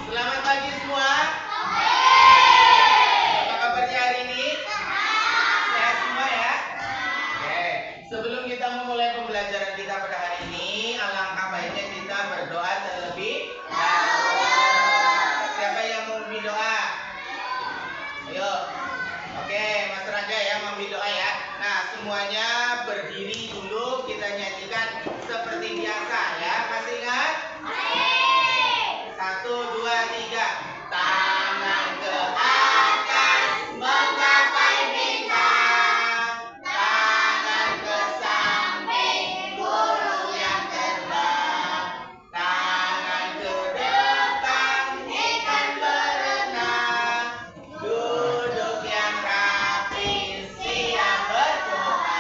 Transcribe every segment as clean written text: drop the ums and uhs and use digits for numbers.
Selamat pagi semua. Apa kabarnya hari ini? Sehat semua ya? Oke. Sebelum kita memulai pembelajaran kita pada hari ini, alangkah baiknya kita berdoa terlebih dahulu. Siapa yang mau memberi doa? Ayo. Oke, Mas Raja ya memberi doa ya. Nah, semuanya berdiri dulu, kita nyanyikan seperti biasa ya. Masih ingat? 1, 2, 3. Tangan ke atas menggapai bintang. Tangan ke samping burung yang terbang. Tangan ke depan ikan berenang. Duduk yang rapi siap berdoa.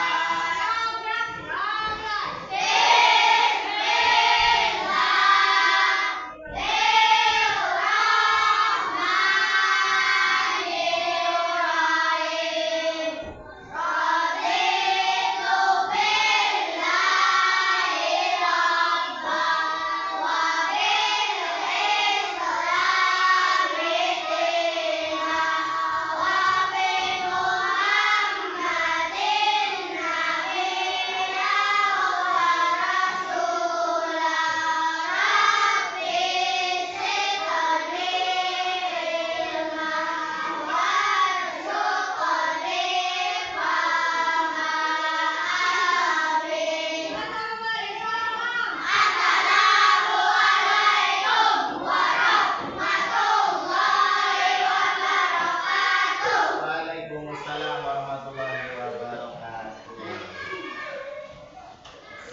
Waalaikumsalam warahmatullahi wabarakatuh.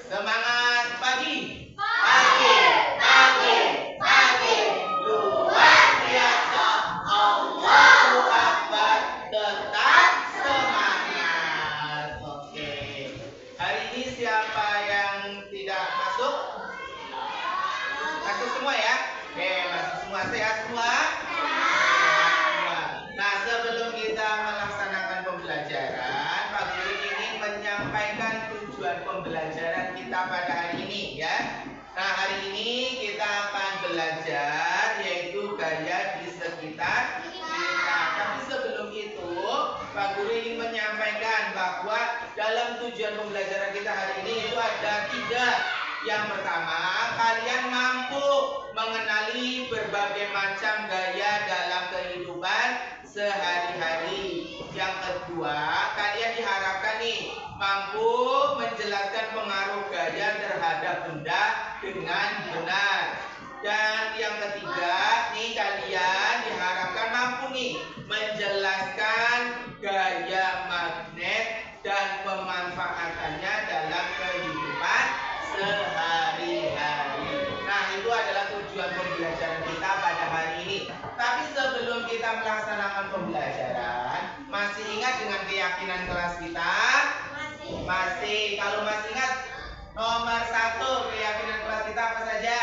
Semangat pagi. Pagi, pagi, pagi. Luar biasa. Allahu Akbar. Tetap semangat. Oke. Hari ini siapa yang tidak masuk? Masuk semua ya? Oke, masuk semua. Sehat semua? Nah, sebelum kita melaksanakan pembelajaran, Pak Guru ingin menyampaikan tujuan pembelajaran kita pada hari ini ya. Nah, hari ini kita akan belajar yaitu gaya di sekitar kita. Tapi sebelum itu, Pak Guru ingin menyampaikan bahwa dalam tujuan pembelajaran kita hari ini itu ada 3. Yang pertama, kalian mampu mengenali berbagai macam gaya dalam kehidupan sehari-hari. Yang kedua, kalian diharapkan nih mampu menjelaskan pengaruh gaya terhadap benda dengan benar. Dan yang ketiga, nih kalian diharapkan mampu nih menjelaskan gaya magnet dan pemanfaatannya dalam kehidupan sehari-hari. Nah, itu adalah tujuan pembelajaran kita pada hari ini. Tapi sebelum kita melaksanakan pembelajaran, masih ingat dengan keyakinan kelas kita? Masih. Kalau masih ingat, nomor 1 keyakinan kelas kita apa saja?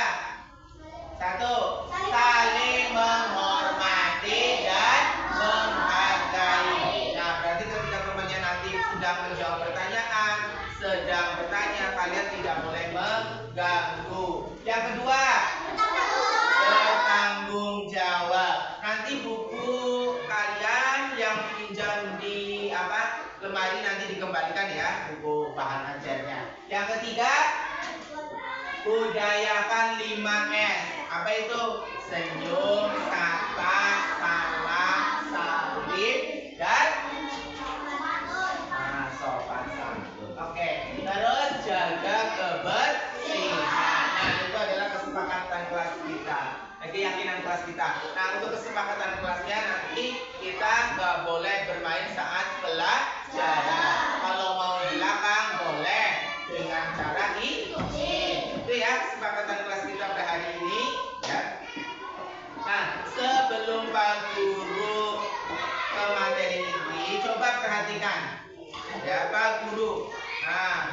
1. Saling menghormati dan menghargai. Nah, berarti ketika temannya nanti sedang menjawab pertanyaan, sedang bertanya, kalian tidak boleh mengganggu. Yang kedua, bertanggung jawab. Nanti buku kalian yang pinjam di lemari nanti dikembalikan ya, buku bahan ajarnya. Yang ketiga, budayakan 5S. Apa itu? Senyum, sapa, salam, salim, dan sopan santun. Oke, terus jaga kebersihan. Nah, itu adalah kesepakatan kelas kita, keyakinan kelas kita. Nah, untuk kesepakatan kelasnya nanti kita nggak boleh bermain saat pelajaran. Kalau mau di belakang boleh dengan cara izin. Itu ya kesepakatan kelas kita pada hari ini ya. Nah, sebelum Pak Guru ke materi ini, coba perhatikan ya Pak Guru. Nah,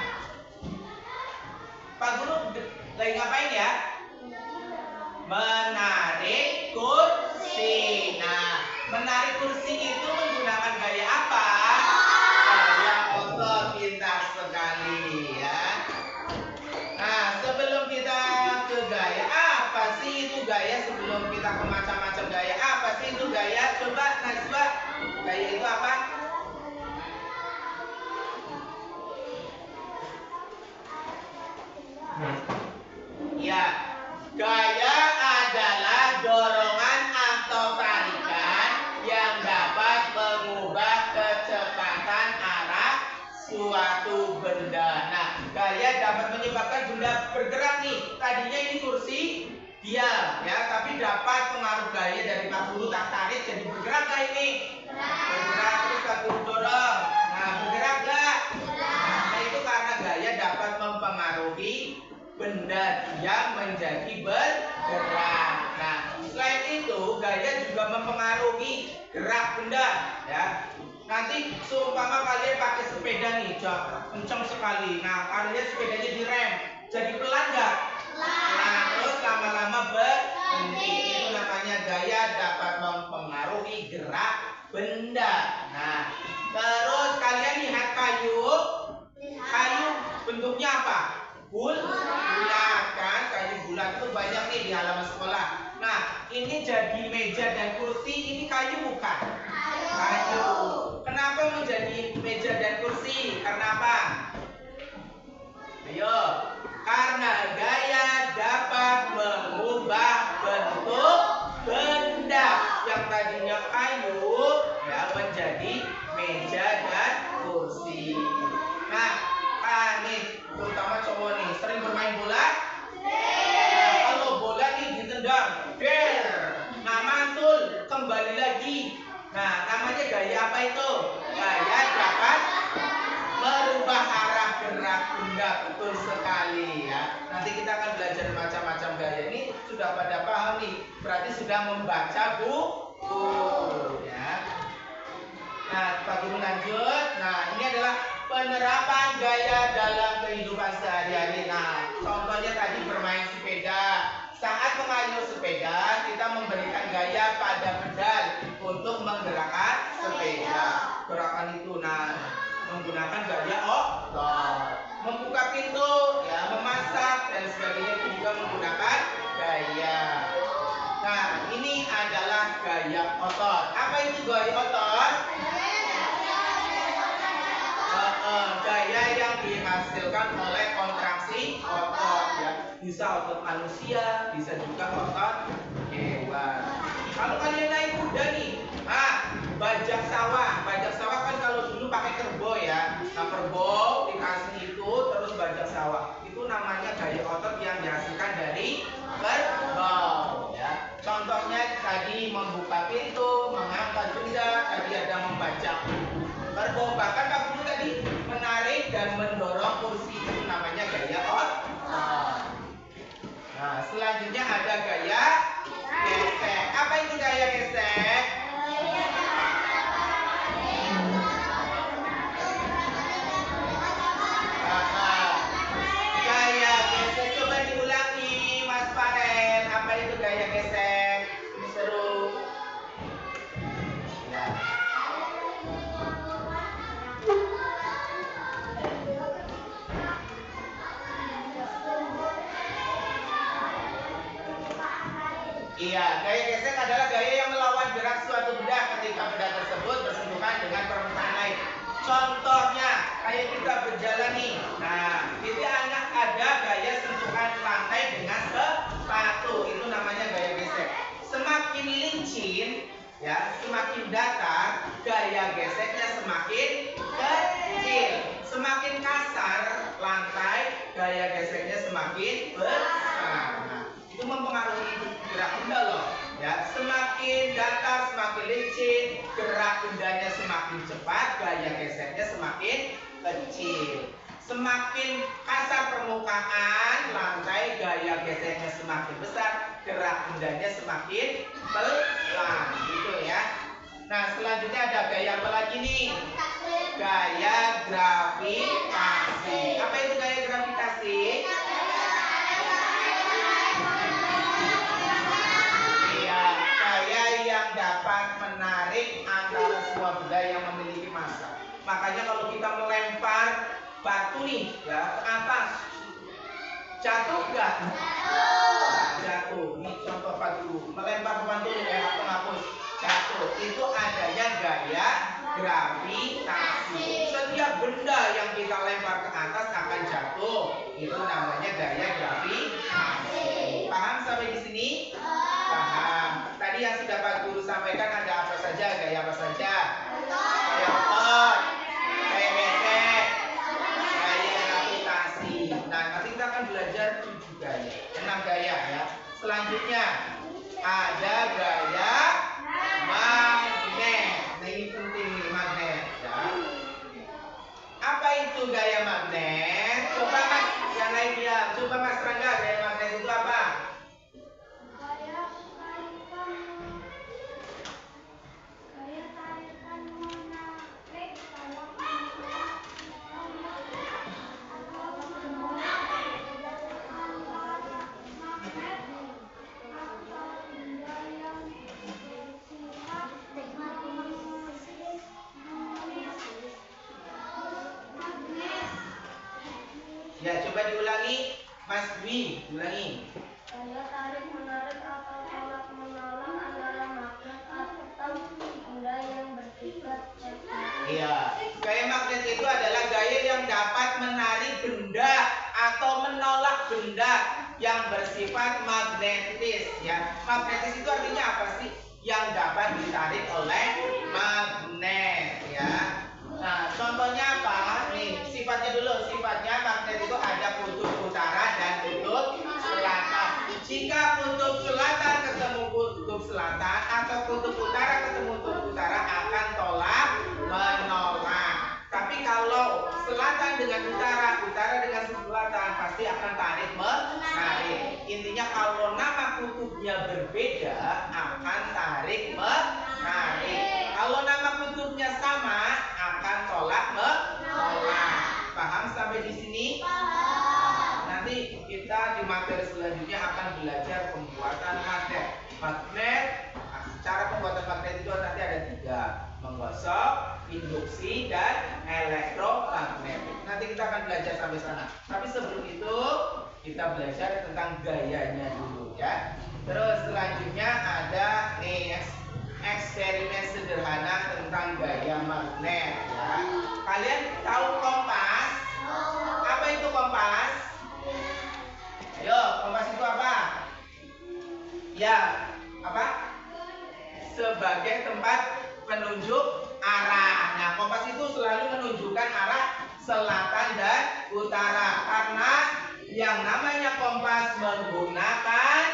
Pak Guru lagi ngapain ya? Menarik kursi. Nah, menarik kursi itu menggunakan gaya apa? Gaya otot. Pintar sekali ya. Nah, sebelum kita ke gaya, apa sih itu gaya sebelum kita ke macam bergerak nih. Tadinya ini kursi diam ya, tapi dapat pengaruh gaya dari Pak Guru tak tarik jadi bergerak gak ini? Bergerak. Terus Pak Guru dorong. Nah, bergerak gak? Nah, itu karena gaya dapat mempengaruhi benda diam menjadi bergerak. Nah, selain itu gaya juga mempengaruhi gerak benda ya. Nanti seumpama kalian pakai sepeda nih, kencang sekali. Nah, kalian sepedanya direm, jadi pelan nggak? Nah, terus lama-lama berhenti. Itu namanya gaya dapat mempengaruhi gerak benda. Nah, terus kalian lihat kayu. Kayu bentuknya apa? Bulat kan? Kayu bulat itu banyak nih di halaman sekolah. Nah, ini jadi meja dan kursi. Ini kayu bukan? Kayu. Kenapa menjadi meja dan kursi? Karena apa? Ayo. Karena gaya dapat mengubah bentuk benda yang tadinya kayu ya menjadi meja dan kursi. Nah, nih terutama cowok nih sering bermain bola. Nah, kalau bola nih ditendang, nah mantul kembali lagi. Nah, namanya gaya apa itu? Gaya dapat merubah arah gerak benda. Betul sekali ya. Nanti kita akan belajar macam-macam gaya. Ini sudah pada paham nih. Berarti sudah membaca buku ya. Nah, Pak Guru lanjut. Nah, ini adalah penerapan gaya dalam kehidupan sehari-hari. Nah, contohnya tadi bermain sepeda. Saat mengayuh sepeda, kita memberikan gaya pada pedal untuk menggerakkan sepeda. Gerakan itu, nah, menggunakan gaya otot. Membuka pintu, ya, memasak dan sebagainya itu juga menggunakan gaya. Nah, ini adalah gaya otot. Apa itu gaya otot? Gaya yang dihasilkan oleh kontraksi otot ya. Bisa otot manusia, bisa juga otot hewan. Kalau kalian naik kuda nih, bajak sawah. Bajak sawah kan kalau dulu pakai kerbau ya. Nah, kerbau dikasih itu terus bajak sawah. Itu namanya gaya otot yang dihasilkan dari kerbau ya. Contohnya tadi membuka pintu, mengangkat benda, tadi ada membajak kerbau. Bahkan Pak Guru tadi menarik dan mendorong kursi, itu namanya gaya otot. Nah, selanjutnya ada gaya gesek. Apa itu gaya gesek? Gaya gesek coba diulangi, Mas Farel. Apa itu gaya gesek? Ini seru. Ya. Iya, gaya gesek adalah gaya yang melawan gerak suatu benda ketika benda tersebut bersentuhan dengan permukaan lain. Contohnya, kayak kita berjalan nih. Nah, itu anak ada gaya sentuhan lantai dengan sepatu. Itu namanya gaya gesek. Semakin licin, ya, semakin datar, gaya geseknya semakin kecil. Semakin kasar lantai, gaya geseknya semakin besar. Nah, itu mempengaruhi gerak benda loh ya. Semakin datar, semakin licin, gerak bendanya semakin cepat, gaya geseknya semakin kecil. Semakin kasar permukaan lantai, gaya geseknya semakin besar, gerak bendanya semakin pelan gitu ya. Nah, selanjutnya ada gaya apa lagi nih? Gaya gravitasi. Apa itu gaya gravitasi? Dapat menarik antara semua benda yang memiliki massa. Makanya kalau kita melempar batu nih ya ke atas, jatuh nggak? Jatuh. Ini contoh Pak Guru. Melempar batu ya penghapus, jatuh. Itu adanya gaya gravitasi. Setiap benda yang kita lempar ke atas akan jatuh. Itu namanya gaya gravitasi. Paham sampai di sini? Paham. Tadi yang sudah Pak Guru sampaikan ada apa saja? Gaya apa saja? Gaya otot, gaya gesek, gaya gravitasi. Nah, nanti kita akan belajar ada gaya magnet. Nah, ini penting nih, magnet ya. Apa itu gaya magnet? Coba Mas, yang lain diam. Coba Mas Rangga, gaya magnet itu apa? Ya, coba diulangi, Mas Dwi, ulangi. Gaya tarik menarik atau tolak menolak antara magnet atau benda yang bersifat statis. Iya, gaya magnet itu adalah gaya yang dapat menarik benda atau menolak benda yang bersifat magnetis. Ya, magnetis itu artinya apa sih? Yang dapat ditarik oleh magnet. Ya. Nah, contohnya apa? Nih, sifatnya dulu. Sifatnya magnet itu ada kutub utara dan kutub selatan. Jika kutub selatan ketemu kutub selatan atau kutub utara ketemu kutub utara akan tolak menolak. Tapi kalau selatan dengan utara, utara dengan selatan pasti akan tarik menarik. Intinya kalau nama kutubnya berbeda akan tarik menarik. Kalau nama kutubnya sama akan tolak menolak. Paham sampai di sini? Nanti kita di materi selanjutnya akan belajar pembuatan magnet. Magnet, cara pembuatan magnet itu nanti ada 3: menggosok, induksi, dan elektromagnetik. Nanti kita akan belajar sampai sana. Tapi sebelum itu kita belajar tentang gayanya dulu ya. Terus selanjutnya ada nih eksperimen sederhana tentang gaya magnet ya. Kalian tahu kompas? Apa itu kompas? Ayo, kompas itu apa? Ya, apa? Sebagai tempat penunjuk arah. Nah, kompas itu selalu menunjukkan arah selatan dan utara karena yang namanya kompas menggunakan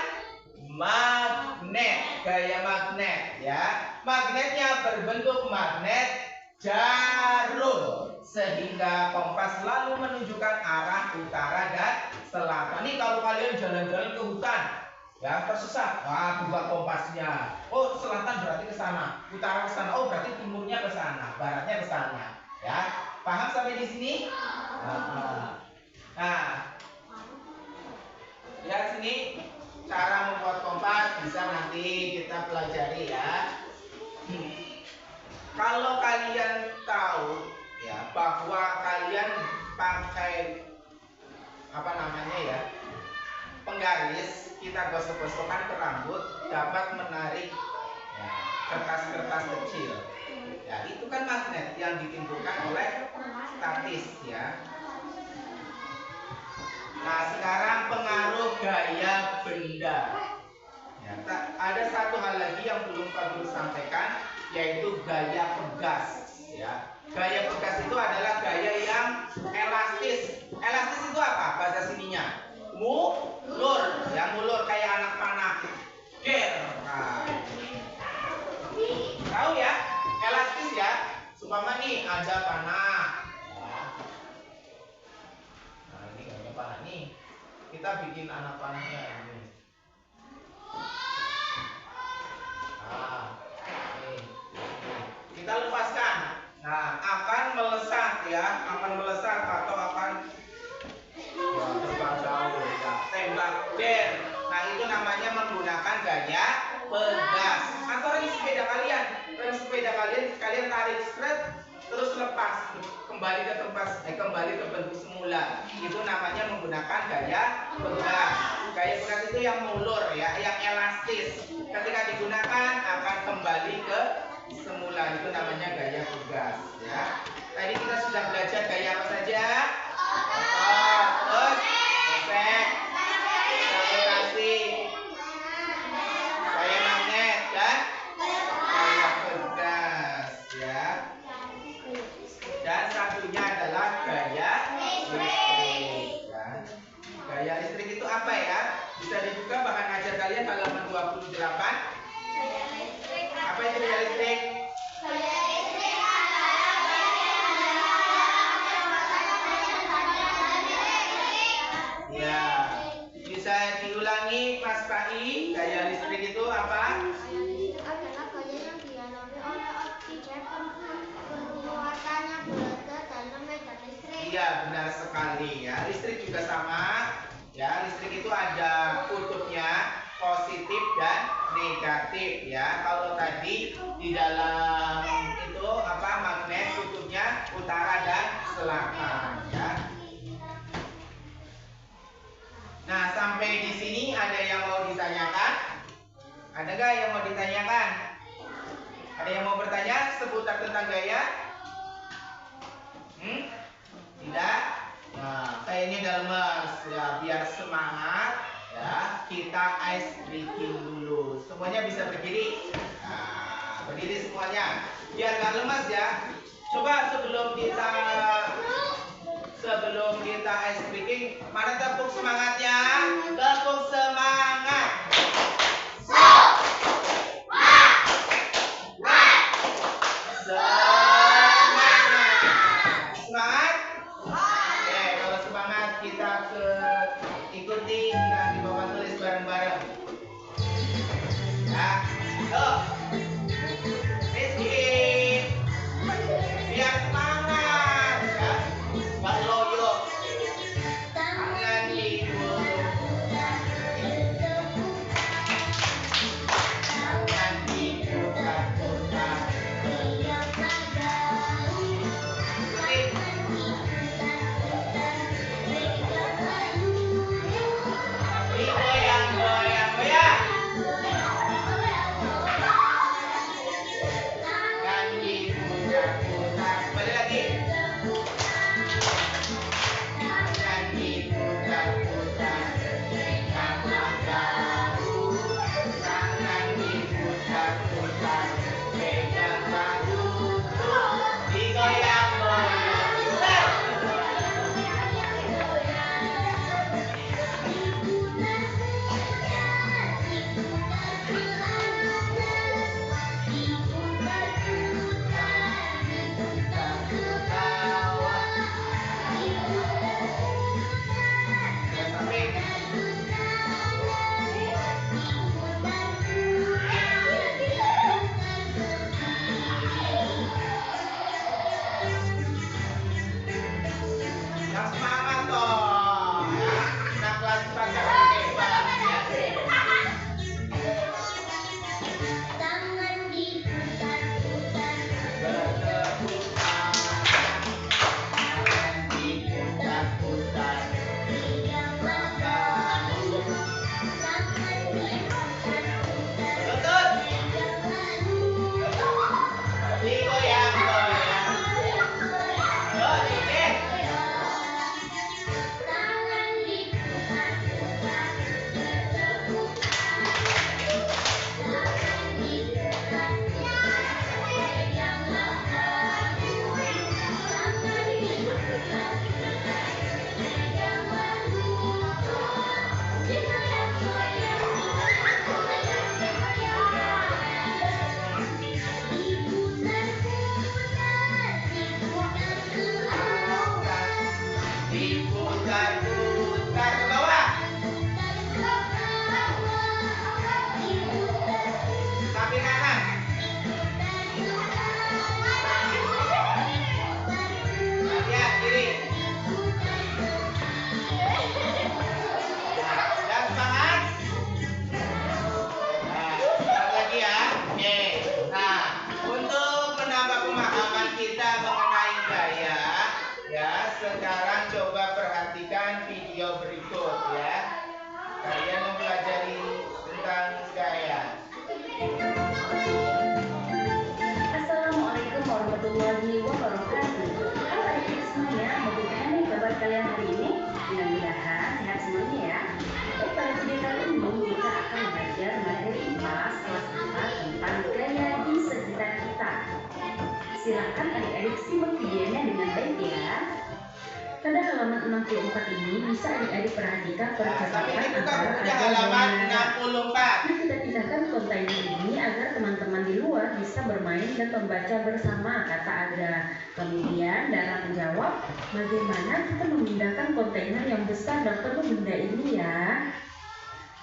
magnet, gaya magnet ya. Magnetnya berbentuk magnet jarum sehingga kompas selalu menunjukkan arah utara dan selatan. Nih kalau kalian jalan-jalan ke hutan ya tersesat, wah buka kompasnya. Oh selatan berarti ke sana, utara ke sana. Oh berarti timurnya ke sana, baratnya ke sana. Ya, paham sampai di sini? Nah, lihat sini cara membuat kompas bisa nanti kita pelajari ya. Kalau kalian tahu ya bahwa kalian pakai apa namanya ya penggaris, kita gosok-gosokkan ke rambut dapat menarik ya, kertas-kertas kecil. Ya itu kan magnet yang ditimbulkan oleh statis ya. Nah sekarang pengaruh gaya benda. Ya, ada satu hal lagi yang belum Pak Guru sampaikan, yaitu gaya pegas. Ya, gaya pegas itu adalah gaya yang elastis. Elastis itu apa bahasa sininya? Mulur, ya mulur kayak anak panah. Ger. Nah, tahu ya? Elastis ya. Supaya nih ada panah. Nah ini gaya panah nih. Kita bikin anak panahnya ini. Nah, ini. Kita lepaskan. Nah, akan melesat ya, akan melesat atau akan ya, terbang jauh ya, tembak der. Nah, itu namanya menggunakan gaya pegas. Atau rem sepeda kalian, kalian tarik stret terus lepas kembali ke bentuk semula. Itu namanya menggunakan gaya pegas. Gaya pegas itu yang mulur ya, yang elastis. Ketika digunakan akan kembali ke semula, itu namanya gaya pegas ya. Tadi kita sudah belajar gaya apa saja? Terus gesek, gravitasi, gaya magnet dan gaya pegas ya. Dan satunya adalah gaya listrik ya. Gaya listrik itu apa ya? Bisa dibuka bahan ajar kalian halaman 28. benar sekali ya. Listrik juga sama. Ya, listrik itu ada kutubnya, positif dan negatif ya. Kalau tadi di dalam itu magnet kutubnya utara dan selatan ya. Nah, sampai di sini ada yang mau ditanyakan? Ada nggak yang mau ditanyakan? Ada yang mau bertanya seputar tentang gaya? Tidak? Nah, kayaknya udah lemes ya, biar semangat ya, kita ice breaking dulu. Semuanya bisa berdiri. Nah, berdiri semuanya. Biar nggak lemes ya. Coba sebelum kita ice breaking, mana tepuk semangatnya? Tepuk semangat. Ikuti yang di bawah tulis bareng-bareng. Ya, tuh. Rizky, biar semangat ya. Gak loyo. Tangan digulung. Tangan diputar-putar. Sekarang coba perhatikan video berikut ya. Kalian mempelajari tentang gaya. Assalamualaikum warahmatullahi wabarakatuh. Halo adik-adik semuanya, bagaimana nih kabar kalian hari ini? Mudah-mudahan sehat semuanya ya. Baik, pada video kali ini kita akan belajar materi IPA kelas 4 tentang gaya di sekitar kita. Silakan adik-adik simak videonya dengan baik ya. Pada halaman 64 ini bisa adik-adik perhatikan percakapan antara halaman 64. Nah, kita pindahkan kontainer ini agar teman-teman di luar bisa bermain dan membaca bersama kata ada. Kemudian Dara menjawab, bagaimana kita memindahkan kontainer yang besar dan penuh benda ini ya?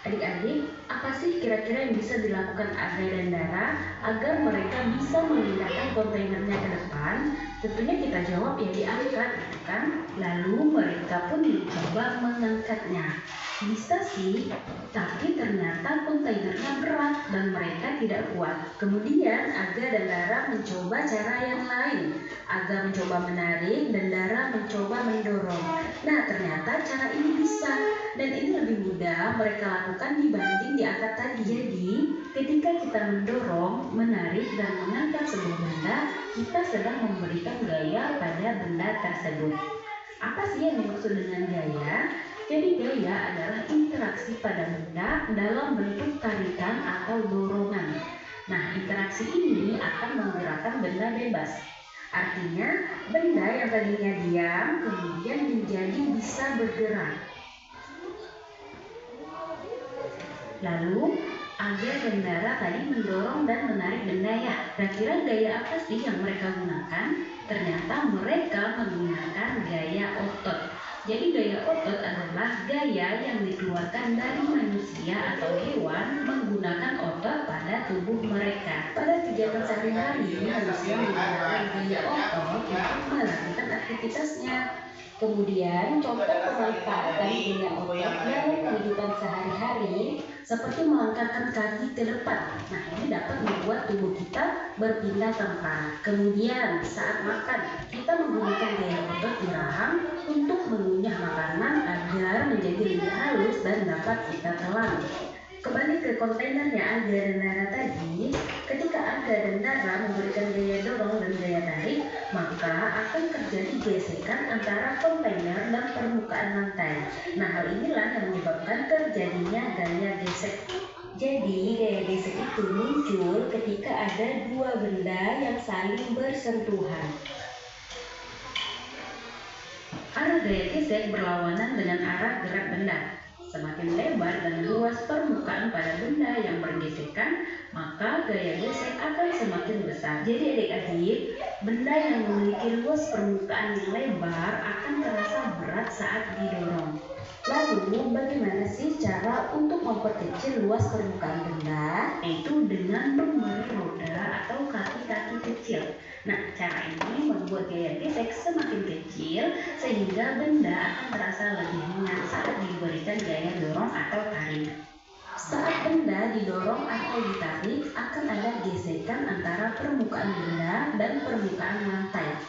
Adik-adik, apa sih kira-kira yang bisa dilakukan Aga dan Dara agar mereka bisa memindahkan kontainernya ke depan? Tentunya kita jawab ya diangkat. menjatuhkan, lalu mereka pun mencoba mengangkatnya. Bisa sih, tapi ternyata kontainernya berat dan mereka tidak kuat. Kemudian Aga dan Dara mencoba cara yang lain. Aga mencoba menarik dan Dara mencoba mendorong. Nah, ternyata cara ini bisa dan ini lebih mudah mereka lakukan dibanding diangkat tadi. Jadi, ketika kita mendorong, menarik dan mengangkat sebuah benda, kita sedang memberikan gaya pada benda tersebut. Apa sih yang dimaksud dengan gaya? Jadi gaya adalah interaksi pada benda dalam bentuk tarikan atau dorongan. Nah, interaksi ini akan menggerakkan benda bebas. Artinya, benda yang tadinya diam kemudian menjadi bisa bergerak. Lalu, Aga dan Dara tadi mendorong dan menarik benda ya. Kira-kira gaya apa sih yang mereka gunakan? Ternyata mereka menggunakan gaya otot. Jadi gaya otot adalah gaya yang dikeluarkan dari manusia atau hewan menggunakan otot pada tubuh mereka. Pada kegiatan sehari-hari, manusia menggunakan gaya otot untuk melakukan aktivitasnya. Kemudian contoh pemanfaatan gaya otot dalam kehidupan sehari-hari seperti melangkahkan kaki ke depan. Nah, ini dapat membuat tubuh kita berpindah tempat. Kemudian saat makan, kita menggunakan gaya otot di rahang untuk mengunyah makanan agar menjadi lebih halus dan dapat kita telan. Kembali ke kontainernya Aga dan Dara tadi, ketika Aga dan Dara memberikan gaya dorong dan gaya tarik, maka akan terjadi gesekan antara kontainer dan permukaan lantai. Nah, hal inilah yang menyebabkan terjadinya gaya gesek. Jadi, gaya gesek itu muncul ketika ada dua benda yang saling bersentuhan. Arah gaya gesek berlawanan dengan arah gerak benda. Semakin lebar dan luas permukaan pada benda yang bergesekan, maka gaya gesek akan semakin besar. Jadi adik-adik, benda yang memiliki luas permukaan yang lebar akan terasa berat saat didorong. Lalu, bagaimana sih cara untuk memperkecil luas permukaan benda? Yaitu dengan memberi roda atau kaki-kaki kecil. Nah, cara ini membuat gaya gesek semakin kecil sehingga benda akan terasa lebih ringan saat diberikan gaya dorong atau tarik. Saat benda didorong atau ditarik, akan ada gesekan antara permukaan benda dan permukaan lantai.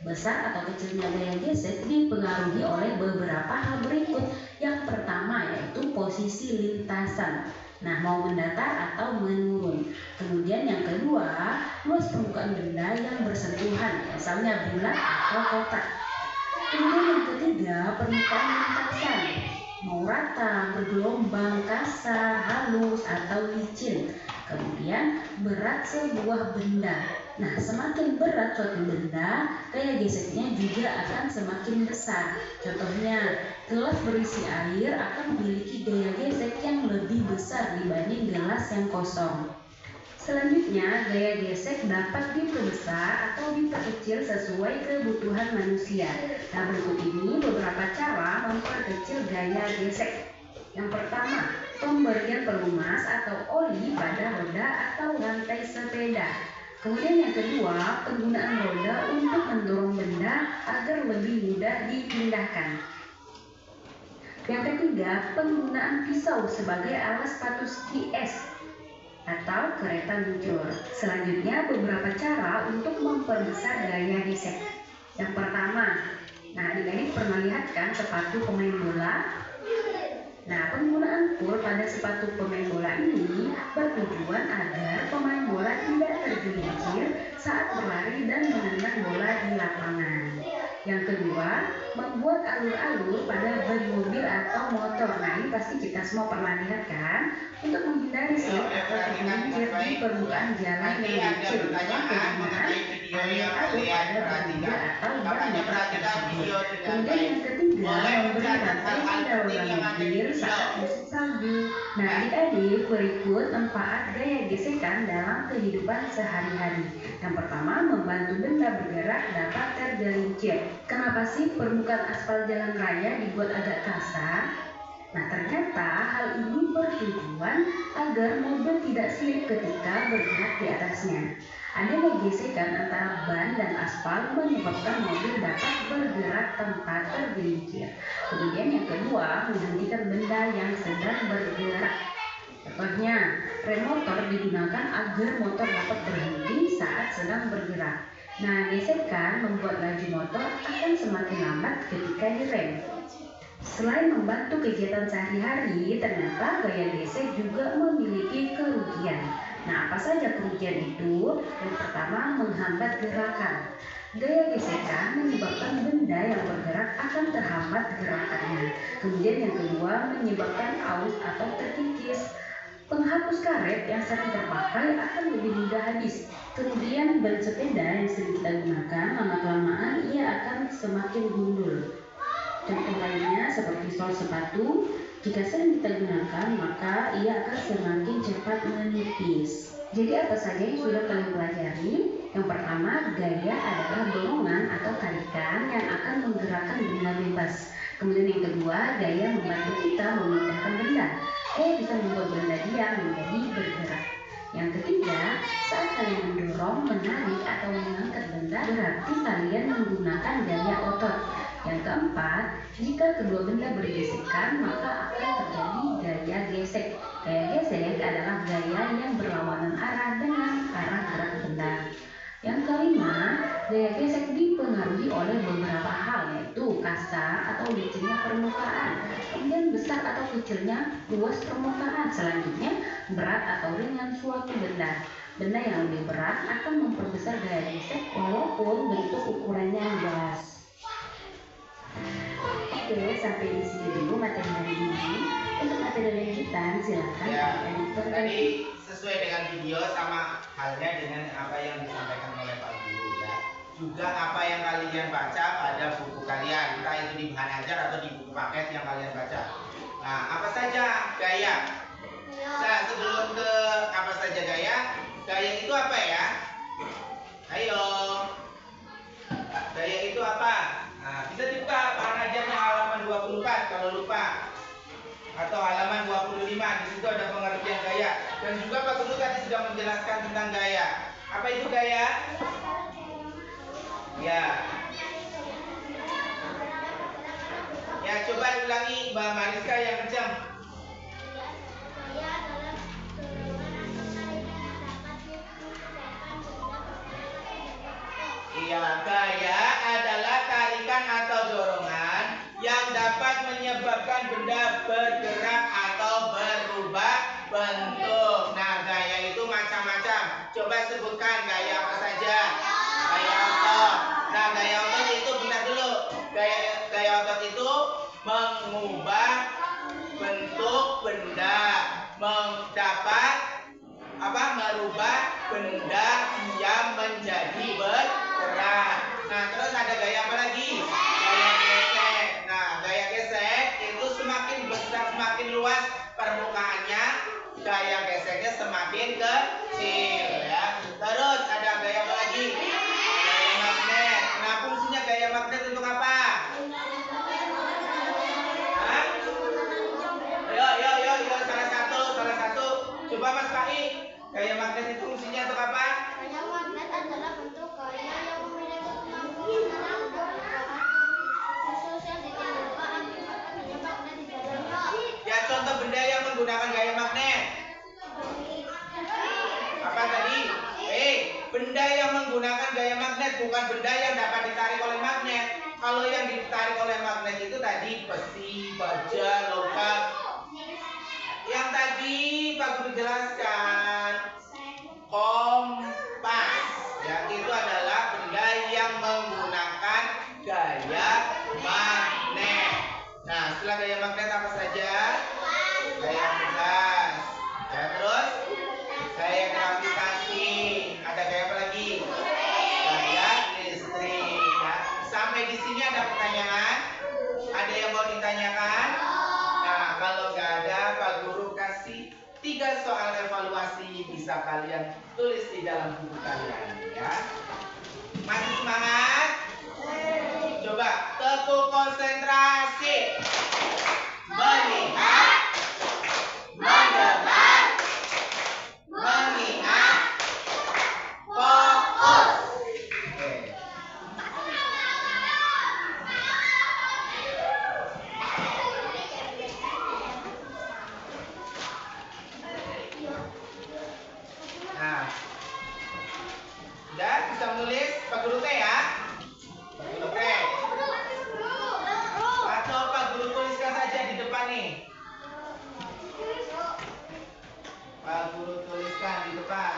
Besar atau kecilnya gaya gesek dipengaruhi oleh beberapa hal berikut. Yang pertama yaitu posisi lintasan. Nah, mau mendatar atau menurun. Kemudian yang kedua, luas permukaan benda yang bersentuhan, misalnya bulat atau kotak. Kemudian yang ketiga, permukaan lintasan. Mau rata, bergelombang, kasar, halus, atau licin. Kemudian berat sebuah benda. Nah, semakin berat suatu benda, gaya geseknya juga akan semakin besar. Contohnya, gelas berisi air akan memiliki gaya gesek yang lebih besar dibanding gelas yang kosong. Selanjutnya, gaya gesek dapat diperbesar atau diperkecil sesuai kebutuhan manusia. Nah, berikut ini beberapa cara memperkecil gaya gesek. Yang pertama, pemberian pelumas atau oli pada roda atau lantai sepeda. Kemudian yang kedua, penggunaan roda untuk mendorong benda agar lebih mudah dipindahkan. Yang ketiga, penggunaan pisau sebagai alat sepatu ski es atau kereta luncur. Selanjutnya, beberapa cara untuk memperbesar gaya gesek. Yang pertama, nah adik-adik pernah lihat kan sepatu pemain bola? Nah, penggunaan pul pada sepatu pemain bola ini bertujuan agar pemain bola tidak tergelincir saat berlari dan menendang bola di lapangan. Yang kedua, membuat alur-alur pada ban mobil atau motor. Nah, ini pasti kita semua pernah lihat kan? Untuk menghindari slip atau tergelincir di permukaan jalan yang licin. Yang kedua, alur-alur pada ban mobil atau ban motor tersebut. Kemudian yang ketiga, memberi rantai pada roda mobil saat musim salju. Nah, adik-adik, berikut manfaat gaya gesekan dalam kehidupan sehari-hari. Yang pertama, membantu benda bergerak dapat tergelincir. Kenapa sih permukaan aspal jalan raya dibuat agak kasar? Nah, ternyata hal ini bertujuan agar mobil tidak slip ketika bergerak di atasnya. Adanya gesekan antara ban dan aspal menyebabkan mobil dapat bergerak tanpa tergelincir. Kemudian yang kedua, menghentikan benda yang sedang bergerak. Contohnya, rem motor digunakan agar motor dapat berhenti saat sedang bergerak. Nah, gesekan membuat laju motor akan semakin lambat ketika direm. Selain membantu kegiatan sehari-hari, ternyata gaya gesek juga memiliki kerugian. Nah, apa saja kerugian itu? Yang pertama, menghambat gerakan. Gaya gesekan menyebabkan benda yang bergerak akan terhambat gerakannya. Kemudian yang kedua, menyebabkan aus atau terkikis. Penghapus karet yang sering terpakai akan lebih mudah habis. Kemudian ban sepeda yang sering kita gunakan, lama-kelamaan ia akan semakin gundul. Contoh lainnya seperti sol sepatu, jika sering kita gunakan maka ia akan semakin cepat menipis. Jadi apa saja yang sudah kalian pelajari? Yang pertama, gaya adalah dorongan atau tarikan yang akan menggerakkan benda bebas. Kemudian yang kedua, gaya membantu kita memindahkan benda. Bisa membuat benda diam menjadi bergerak. Yang ketiga, saat kalian mendorong, menarik atau mengangkat benda, berarti kalian menggunakan gaya otot. Yang keempat, jika kedua benda bergesekan, maka akan terjadi gaya gesek. Gaya gesek adalah gaya yang berlawanan arah dengan arah gerak benda. Yang kelima, gaya gesek dipengaruhi oleh beberapa hal, yaitu kasar atau licinnya permukaan, kemudian besar atau kecilnya luas permukaan, selanjutnya berat atau ringan suatu benda. Benda yang lebih berat akan memperbesar gaya gesek walaupun bentuk ukurannya luas. Oke, sampai di sini dulu materi hari ini. Untuk materi lanjutan silakan editor. Tadi sesuai dengan video sama halnya dengan apa yang disampaikan oleh Pak Guru ya. Juga apa yang kalian baca pada buku kalian, entah itu di bahan ajar atau di buku paket yang kalian baca. Nah, apa saja gaya? Nah, sebelum ke apa saja gaya, gaya itu apa ya? Ayo. Gaya itu apa? Nah, bisa dibuka bahan ajarnya halaman 24 kalau lupa. Atau halaman 25, di situ ada pengertian gaya. Dan juga Pak Guru tadi sudah menjelaskan tentang gaya. Apa itu gaya? Ya. Ya, coba ulangi Mbak Mariska yang kencang. Iya, gaya adalah tarikan atau dorongan yang dapat menyebabkan benda bergerak atau berubah bentuk. Nah, gaya itu macam-macam. Coba sebutkan gaya apa saja. Gaya otot. Nah, gaya otot itu bentar dulu. Gaya otot itu mengubah bentuk benda, merubah benda yang menjadi bergerak. Nah, terus ada gaya apa lagi? Gaya gesek. Nah, gaya gesek itu semakin besar, semakin luas permukaannya, gaya geseknya semakin kecil ya. Terus ada gaya apa lagi? Gaya magnet. Nah, fungsinya gaya magnet untuk apa? Hah? Yo, salah satu. Coba Mas Pai, gaya magnet itu fungsinya untuk apa? Gaya magnet adalah bentuk gaya yang memiliki kemampuan menarik permukaan khusus yang ditimbulkan akibat adanya magnet di dalamnya. Ya, contoh benda yang menggunakan gaya magnet. Apa tadi? Benda yang menggunakan gaya magnet, bukan benda yang dapat ditarik oleh magnet. Kalau yang ditarik oleh magnet itu tadi besi, baja, logam. Yang tadi Pak Guru jelaskan kompas. Ya, itu adalah benda yang menggunakan gaya magnet. Nah, setelah gaya magnet apa saja? Gaya gas. Ya, terus gaya gravitasi. Ada gaya apa lagi? Gaya listrik. Ya. Sampai di sini ada pertanyaan? Ada yang mau ditanyakan? Nah, kalau nggak ada, Pak Guru kasih 3 soal evaluasi, bisa kalian tulis di dalam buku kalian ya. Masih semangat? Coba teguh konsentrasi. Melihat, mendengar, mengingat, fokus. Oke. Nah, udah bisa menulis Pak Guru T ya? Pak Guru T. Atau Pak Guru tuliskan saja di depan nih. Pak Guru tuliskan di depan.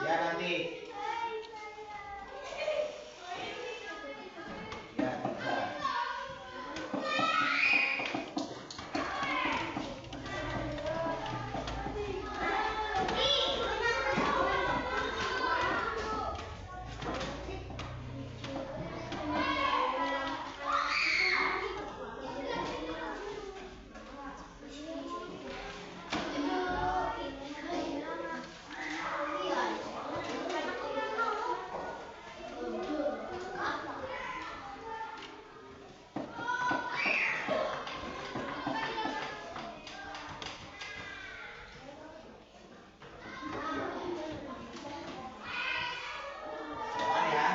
Ya nanti. Ya, bisa. Depan ya.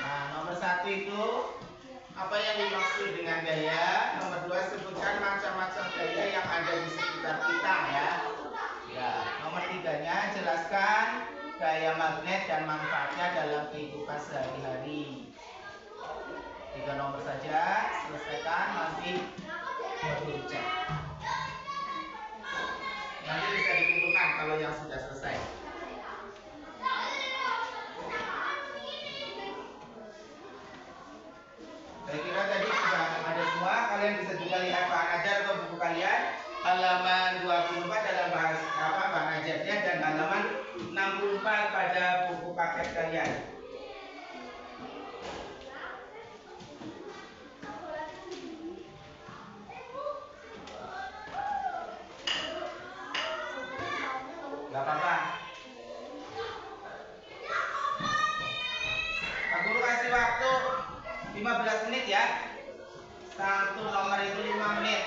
Nah, nomor 1 itu apa yang dimaksud dengan gaya. Nomor 2, sebutkan macam-macam gaya yang ada di sekitar kita ya. Ya, nomor 3-nya jelaskan gaya magnet dan manfaatnya dalam kehidupan sehari-hari. 3 nomor saja, selesaikan, nanti baru cek. Nanti bisa dikumpulkan kalau yang sudah selesai. Saya kira tadi sudah ada semua. Kalian bisa juga lihat bahan ajar atau buku kalian halaman 24 dalam bahasa bahan ajarnya dan halaman 64 pada buku paket kalian. Gak apa-apa. Pak Guru kasih waktu 15 menit ya. Satu nomor itu 5 menit.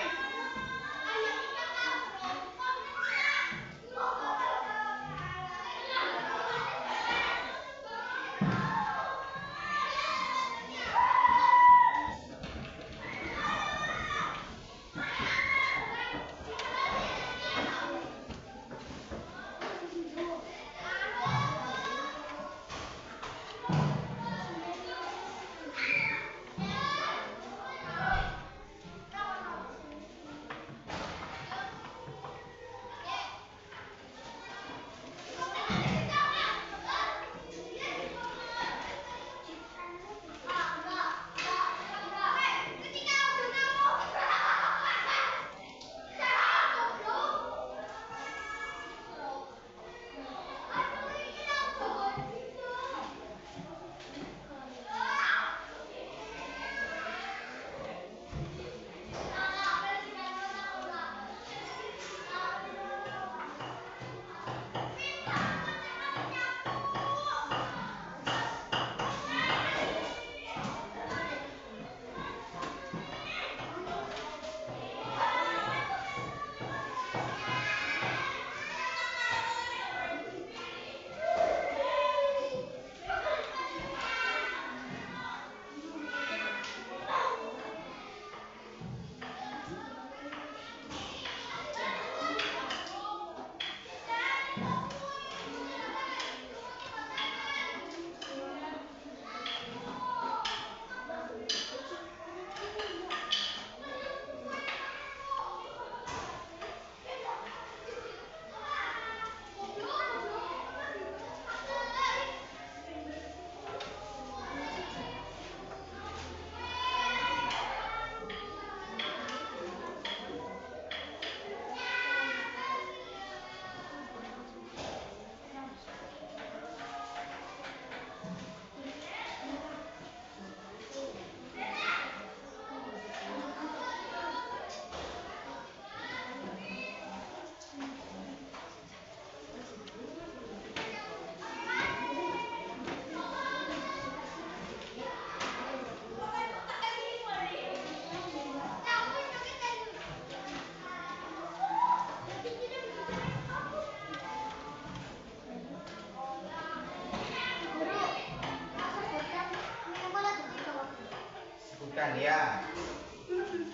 disebutkan ya.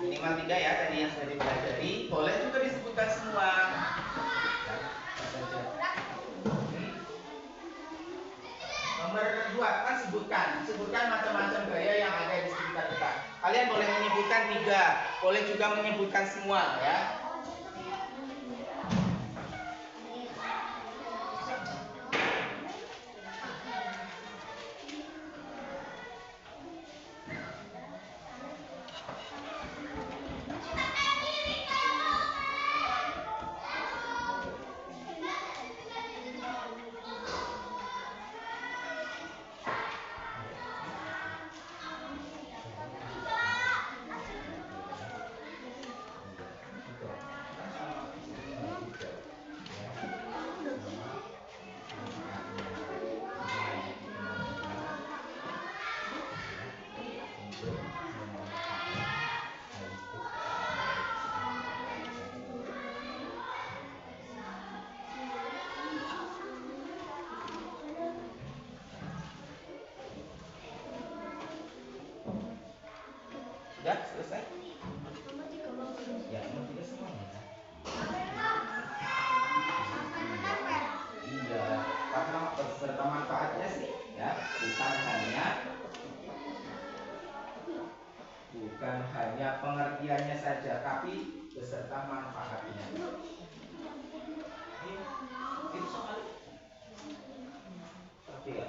Minimal 3 ya tadi yang sudah dipelajari. Boleh juga disebutkan semua. Ya, apa saja. Nomor 2 kan sebutkan macam-macam gaya yang ada di sekitar kita. Kalian boleh menyebutkan 3, boleh juga menyebutkan semua ya. Sudah selesai? Ya, nomor 3 semuanya. Iya, karena beserta manfaatnya sih, ya, bukan hanya pengertiannya saja, tapi beserta manfaatnya. Itu soal. Oke ya.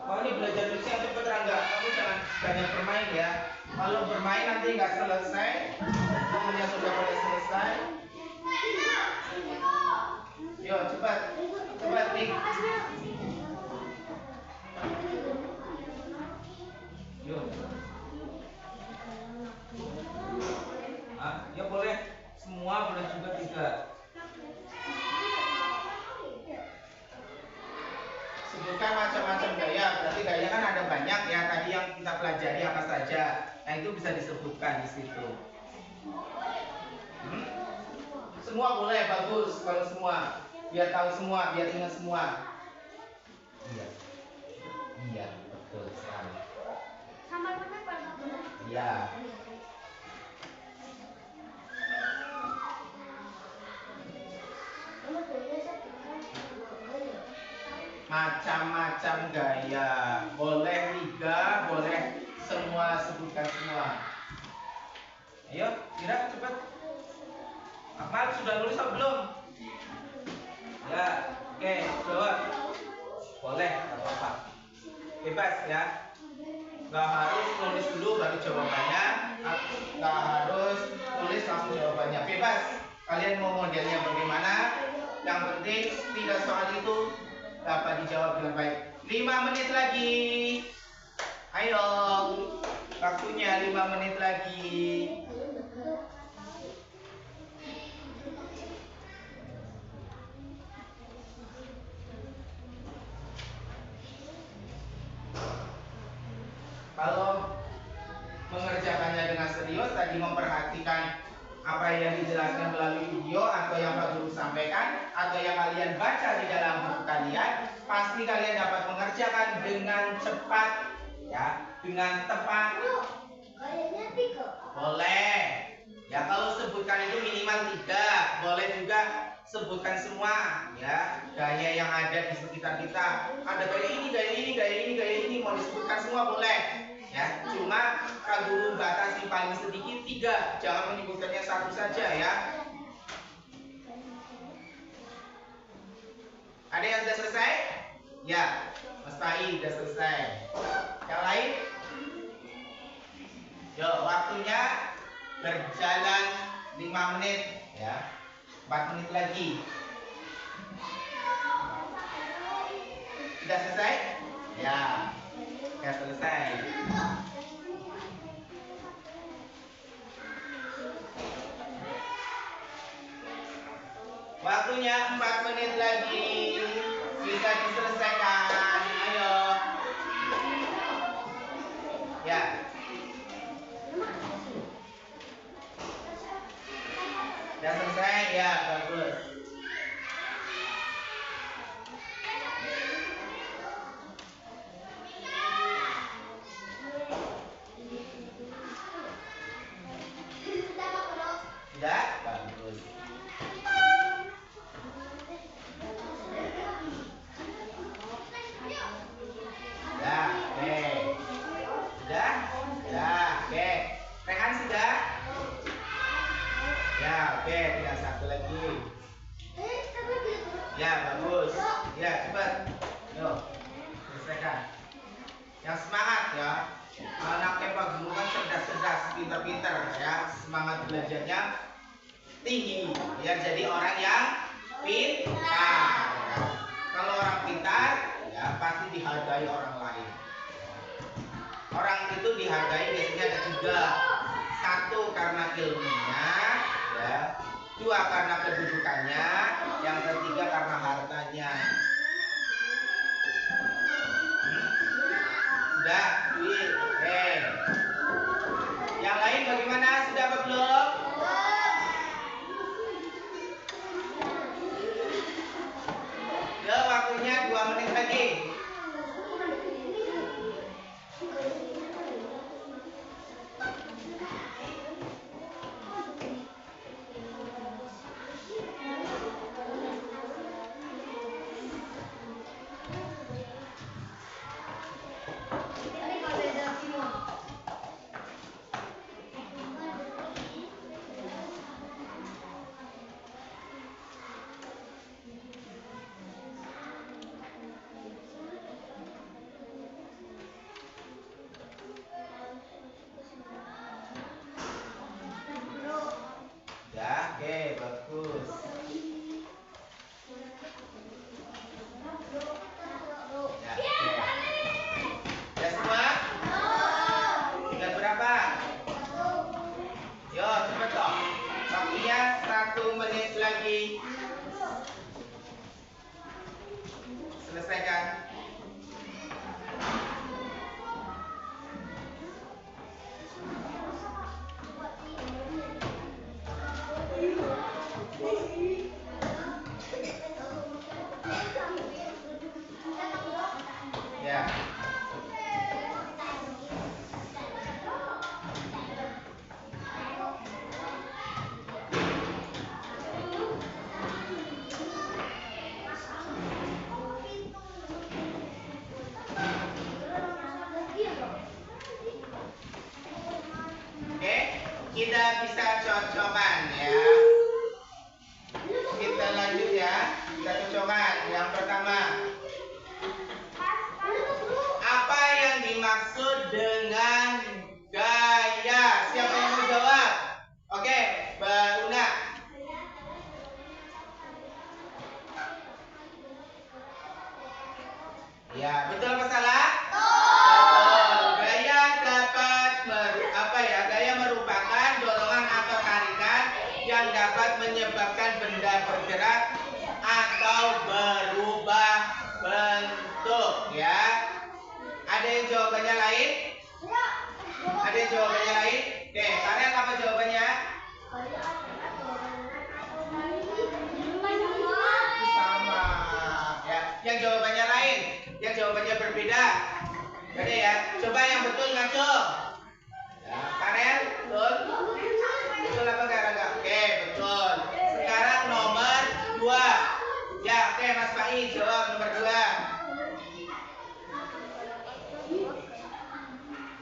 Oh, ini belajar tulisnya cepet Rangga. Kamu jangan banyak bermain ya. Kalau bermain nanti nggak selesai, temennya sudah boleh selesai. Yo cepat, Dik. Yo. Ya boleh. Semua boleh juga 3. Sebutkan macam-macam gaya. Berarti gaya kan ada banyak ya. Tadi yang kita pelajari apa saja. Nah itu bisa disebutkan di situ. Semua boleh, bagus kalau semua. Biar tahu semua, biar ingat semua. Iya, betul sekali. Sama kenapa? Iya. Macam-macam gaya. Boleh 3, boleh semua, sebutkan semua. Ayo, Ira cepat. Akmal sudah nulis atau belum? Ya, oke, jawab. Boleh, nggak apa-apa. Bebas ya. Nggak harus nulis dulu baru jawabannya. Nggak harus tulis langsung jawabannya. Bebas. Kalian mau modelnya bagaimana? Yang penting 3 soal itu dapat dijawab dengan baik. 5 menit lagi. Ayo, waktunya 5 menit lagi. Kalau mengerjakannya dengan serius, tadi memperhatikan apa yang dijelaskan melalui video atau yang Pak Guru sampaikan atau yang kalian baca di dalam buku kalian, pasti kalian dapat mengerjakan dengan cepat ya, dengan tepat. Boleh. Ya kalau sebutkan itu minimal 3, boleh juga sebutkan semua ya, gaya yang ada di sekitar kita. Ada gaya ini, gaya ini, gaya ini, gaya ini, mau disebutkan semua boleh. Ya, cuma Kak Guru batasi paling sedikit 3, jangan menyebutkannya 1 saja ya. Ada yang sudah selesai? Ya, Mas Pai sudah selesai. Yang lain? Yuk, waktunya berjalan 5 menit ya. 4 menit lagi. Sudah selesai? Ya. Sudah selesai. Waktunya 4 menit lagi. Bisa diselesaikan. Ayo. Ya. Sudah selesai? Ya, bagus. Ya, bagus. Ya, cepat. Yuk, selesaikan. Yang semangat ya. Anaknya Pak Guru kan cerdas-cerdas, pintar-pintar ya. Semangat belajarnya tinggi. Biar jadi orang yang pintar. Ya. Kalau orang pintar, ya pasti dihargai orang lain. Orang itu dihargai biasanya ada 3. 1 karena ilmunya, ya. 2 karena kedudukannya, yang ketiga karena hartanya. Sudah, duit. Yang lain bagaimana? Sudah apa belum? Ya, waktunya 2 menit lagi. Ya, oke, bagus. Ya, oke. Ya semua? Sudah berapa? Yo, cepat toh. Waktunya 1 menit lagi. Selesaikan. Ya. Oke, kita bisa cocokkan ya. Kita lanjut ya. Kita cocokkan. Yang pertama, apa yang dimaksud dengan gaya? Siapa yang mau jawab? Oke, Mbak Una. Ya, betul apa salah? Betul. Gaya dapat gaya merupakan dorongan atau tarikan yang dapat menyebabkan benda bergerak atau berubah bentuk ya. Ada yang jawabannya lain? Ada yang jawabannya lain? Oke, kalian apa jawabannya? Sama. Ya, yang jawabannya lain, yang jawabannya berbeda. Ada ya? Coba yang betul ngaco. Ya, Karen, betul? Betul apa enggak? Oke, betul. Sekarang nomor 2. Ya, oke Mas Pai jawab nomor 2.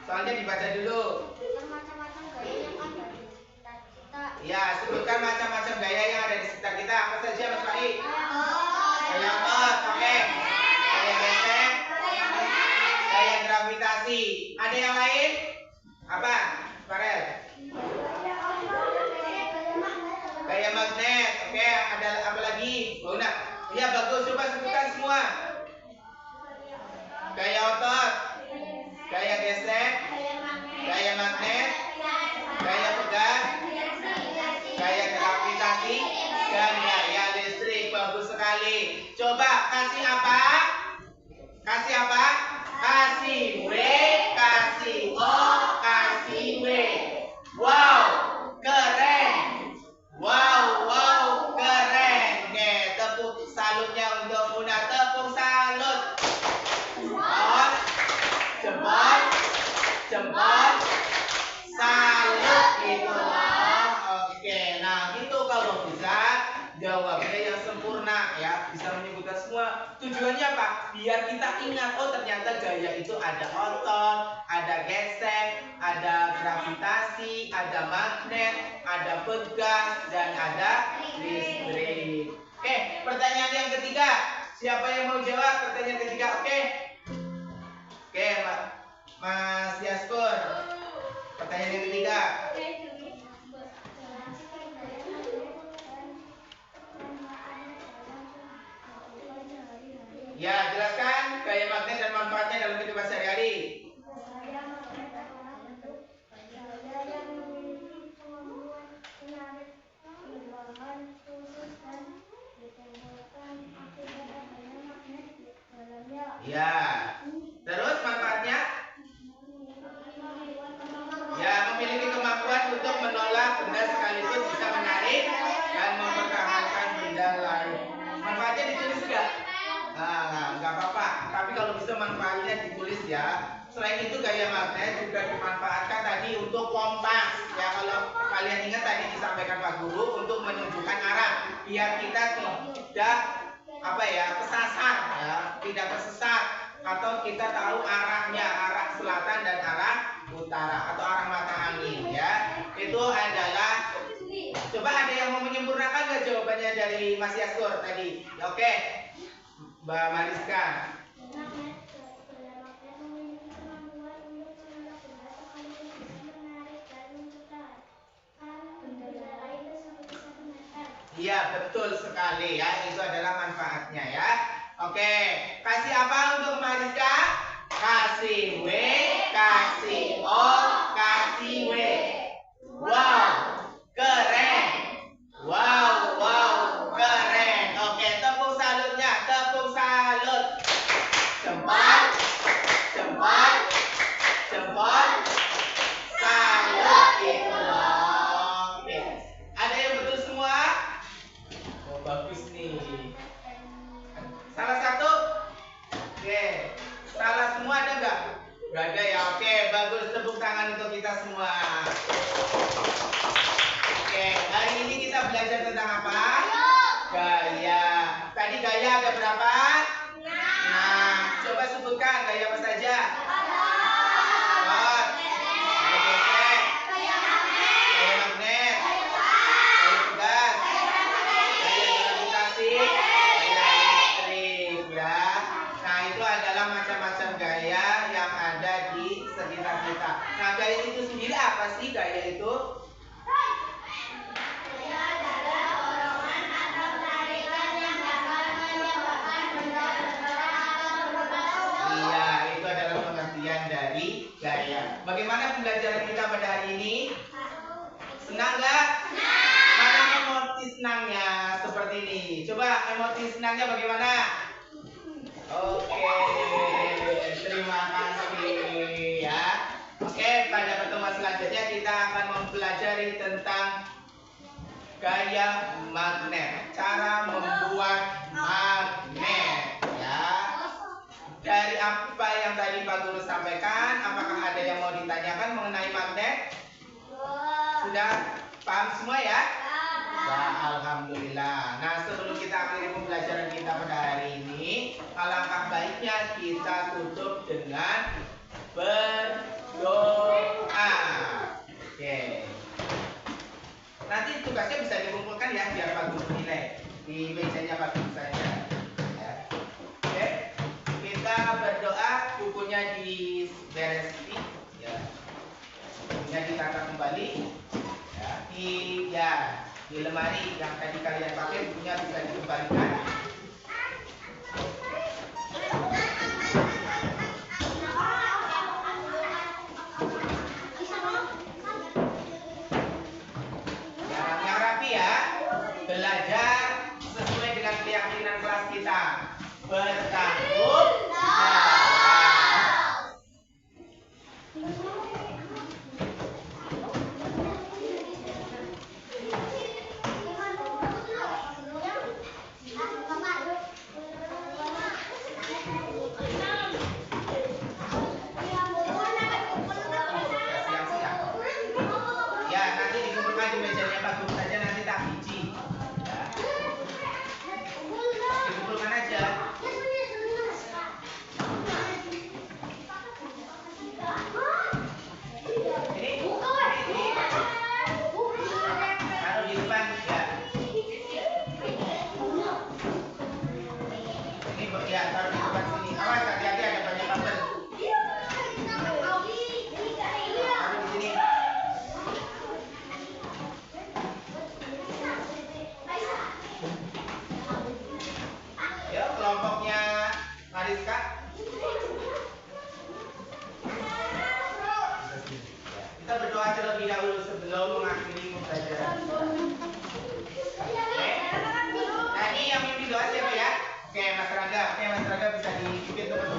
Soalnya dibaca dulu. Macam-macam gaya yang ada di sekitar kita. Ya, sebutkan macam-macam gaya yang ada di sekitar kita. Apa saja Mas Pai? Gaya otot, oke. Gaya gesek, gaya gravitasi. Ada yang lain? Apa? Farel? Gaya magnet, oke. Ada apa lagi? Una. Ya bagus, coba sebutkan semua. Gaya otot, gaya gesek, gaya magnet, gaya pegang, gaya gravitasi, dan gaya listrik. Bagus sekali. Coba kasih apa? Kasih apa? Kasih W, kasih O, kasih W. Wow, keren. Wow, keren. Oke, tepuk salutnya untuk Una. Tepuk salut. Jempol, salut gitu loh. Oke, nah gitu kalau bisa jawabnya yang sempurna ya, bisa menyebutkan semua. Tujuannya apa? Biar kita ingat, oh ternyata gaya itu ada otot, ada gesek, ada gravitasi, ada magnet, ada pegas, dan ada listrik. Oke, pertanyaan yang ketiga. ketiga. Siapa yang mau jawab pertanyaan ketiga? Oke. Oke, Mas Yaskur. Pertanyaan yang ketiga. Ya, jelaskan gaya magnet dan manfaatnya dalam kehidupan sehari-hari. Ya. Terus manfaatnya? Ya, memiliki kemampuan untuk menolak benda sekaligus bisa menarik dan mempertahankan benda lain. Manfaatnya ditulis nggak? Nah, nggak apa-apa. Tapi kalau bisa manfaatnya ditulis ya. Selain itu gaya magnet juga dimanfaatkan tadi untuk kompas. Ya, kalau kalian ingat tadi disampaikan Pak Guru untuk menunjukkan arah biar kita tidak kesasar ya, tidak tersesat atau kita tahu arahnya, arah selatan dan arah utara atau arah mata angin ya. Itu adalah, coba ada yang mau menyempurnakan nggak jawabannya dari Mas Yaskur tadi? Oke, Mbak Mariska. Iya, betul sekali ya. Itu adalah manfaatnya ya. Oke, kasih apa untuk Mariska? Kasih W, kasih O, kasih W. Wow, keren. Wow, keren. Oke, tepuk salutnya, tepuk salut. Jempol, jempol, jempol. Salut itu loh. Oke, ada yang betul semua? Oh, bagus nih. Salah satu? Oke. Salah semua ada nggak? Nggak ada ya. Oke, bagus. Tepuk tangan untuk kita semua. Oke, hari ini kita belajar tentang apa? Gaya. Tadi gaya ada berapa? Nah, coba sebutkan gaya apa saja? Pot, gaya gesek, gaya magnet, gaya tegas, gaya gravitasi, gaya listrik ya. Nah, itu adalah macam-macam gaya yang ada di sekitar kita. Nah, gaya itu sendiri apa sih gaya itu? Iya, itu adalah pengertian dari gaya. Bagaimana pembelajaran kita pada hari ini? Senang nggak? Mana emosi senangnya? Seperti ini. Coba emosi senangnya bagaimana? Oke, terima kasih ya. Oke, pada pertemuan selanjutnya kita akan mempelajari tentang gaya magnet, cara membuat magnet ya. Dari apa yang tadi Pak Guru sampaikan, apakah ada yang mau ditanyakan mengenai magnet? Sudah paham semua ya? Nah, alhamdulillah. Nah, sebelum kita akhiri pembelajaran kita pada hari ini, alangkah baiknya kita tutup dengan berdoa. Oke. Nanti tugasnya bisa dikumpulkan ya biar Pak Guru nilai di mejanya Pak Guru saja. Ya. Oke. Kita berdoa, bukunya diberesin ya. Bukunya ditata kembali ya. Di lemari yang tadi kalian pakai bukunya bisa dikembalikan. Yang rapi ya. Belajar sesuai dengan keyakinan kelas kita. Bertanggung jawab. taruh di depan sini. Awas, hati-hati ada banyak kabel. Taruh di sini. Ya, kelompoknya Mariska. Kita berdoa terlebih dahulu sebelum mengakhiri pembelajaran. Oke. Nah, ini yang memimpin doa siapa ya? Oke, Mas Rangga. Oke, Mas Rangga bisa dipimpin teman-teman.